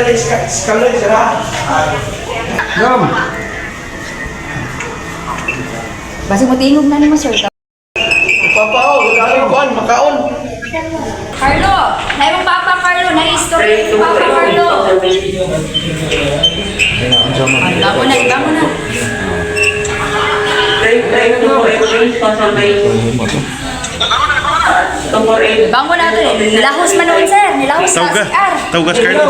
Sekali sira. Gam. Basi mo tingog na ni mo sir. Papao, galing kuan makaon. Carlo, na yung Papa Carlo, na history yung Papa Carlo. Bango na, bango na. Bango na ito eh. Nilahos man noon sir, nilahos sa CR. Tawgas Carlo.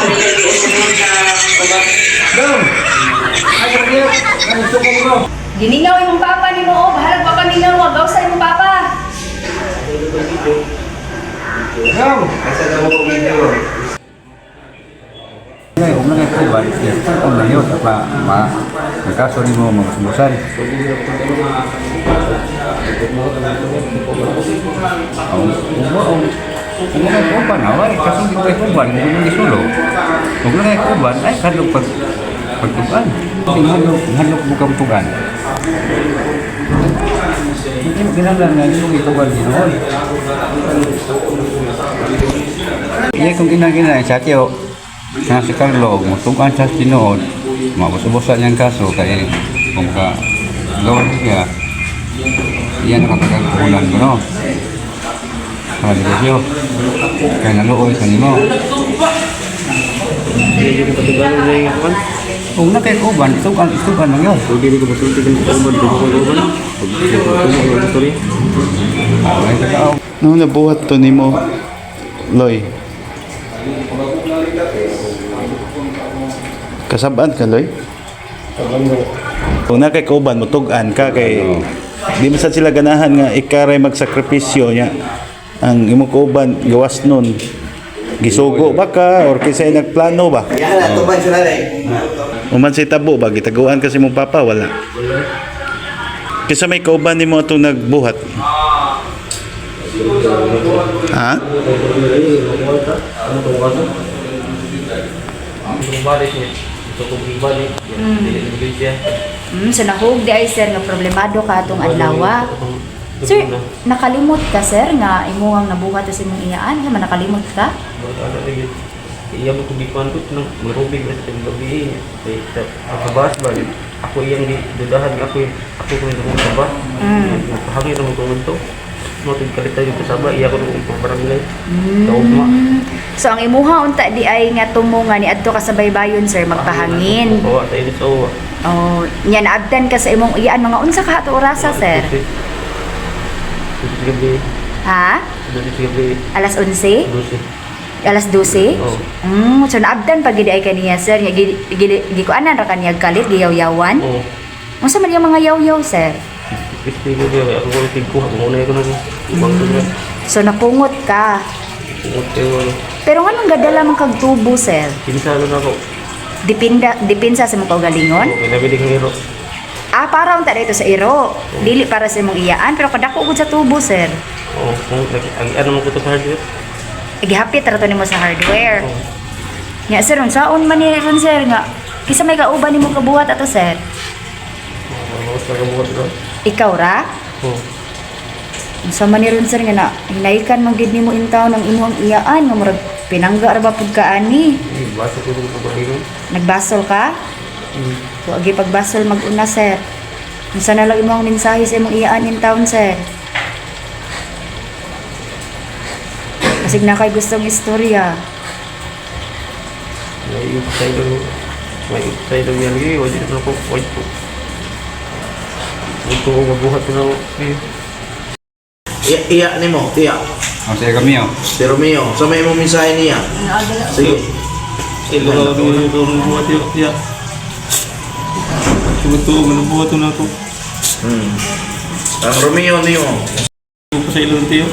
Giningaw yung Papa ni mo, oh. Bahalag pa paningaw, wag daw sa yung Papa. Gam. Asa na mo ko video. Ngay umna ngay ko ba ya kung na yun apa kaso ni mo magsubusan Kung ngay ko ba na wala kasi hindi ko ba hindi mo solo kung ngay ko ba ay kadlok pagtugan hanok mo kamtugan hindi mo kinahanglan nga yung itugan ginoon iya kung kinahanglan sa tiyo na si Carlo, mutukan sa tinood, mabusa-busa niyang kaso kaya kung ka gawin siya, iyan nakakagpunan ko, no? Para di siyo, kaya naluoy sa nimo. Kung nakikuban, itukan lang yun. Kung hindi ko masultigan sa uban, di ko mag-uban. Ay, katao. Nung nabuhat to nimo, Loy. Kasabaan ka, Loy? Kung nakay kauban, mutugan ka kay di masad sila ganahan nga ikaray magsakripisyo niya ang imong kauban gawas nun gisugo ba ka or kisay nagplano ba? Yan ato ba sila dai. Uman si tabo ba gitaguan kasi mong papa wala. Kisa may kauban nimo atong nagbuhat. Ha? So nahug di ay sir nga problemado ka atong adlaw. Sir, nakalimot ka sir nga imuhang nabuhat sa imong iyaan, man nakalimot ka? Iya mo kubipan ko nang marubig na sa gabi. Kabas ba? Ako iyang dudahan ako ko nung kabas. Hangin mo ko nito. Mo tig kalita yung kasaba iya ko nung barangay. Daugma. So ang imuha unta di ay nga tumunga ni adto ka sa baybayon sir magpahangin. Oo, tayo dito. Oh, nya naabdan ka sa imong iyaan mga unsa ka ato orasa sir? Gabi. Ha? Gabi. Alas 11? Alas 12? Oo. So naabdan pag gid ay kaniya sir, nga gikuanan ra kaniya kalit giyaw-yawan. Oo. Unsa man yung mga yaw-yaw sir? Kristi ko dia ako ko tingko mo na ko nang ibang tunog. So napungot ka. Hotel. Pero nganong gadala man kag tubo sir? Pinsalo na ako. Dipinsa sa mga kaugalingon? Okay, nabili ng hero. Ah, para unta dito sa iro. Dili para sa imong iyaan, pero kadako gud sa tubo sir. Oo, kung ano mo ko to sa hardware. Igihapit ra to nimo sa hardware. Nya sir, unsaon man ni ron sir nga kisa may kauban nimo kabuhat ato sir? Oo, sa kabuhat ko. Ikaw ra? Oo. Unsa man ni ron sir nga na hinaykan man gid nimo intaw ng imong iyaan nga murag pinangga ra ba pud ka ani? Baso ko dito sa bahay. Nagbasol ka? Wa gi pagbasol mag-una sir. Unsa na lang imong mensahe sa imong iyaan in town sir? Kasig na kay gustong istorya. May excited yan gini, wala na ko wait ko. Ito ko mabuhat na ako. Iya nimo, iya. Ang saya kami oh. Si Romeo, sa may mo mensahe niya. Sige. Ito ko mabuhat yun. Ya. Ito mabuhat na ako. Ang Romeo niyo. Ko sa ilong tiyo.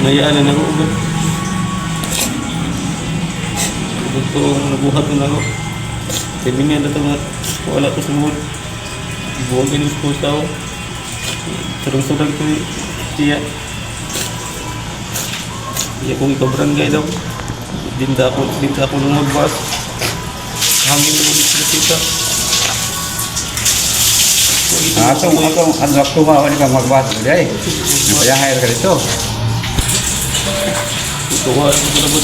Ngayaan na ako. Ito nabuhat na ako. Sabi nga na ito nga, wala ko sa muhod. Buwag ganun po sa ako. Sarang-sarang ito siya. Iya kong ikabarangay daw. Dinta ako nung magbas. Hangin naman ito kita. Atong anak ko wala ka magbasa dai. Napayahay ka dito. Ito nga, ito ko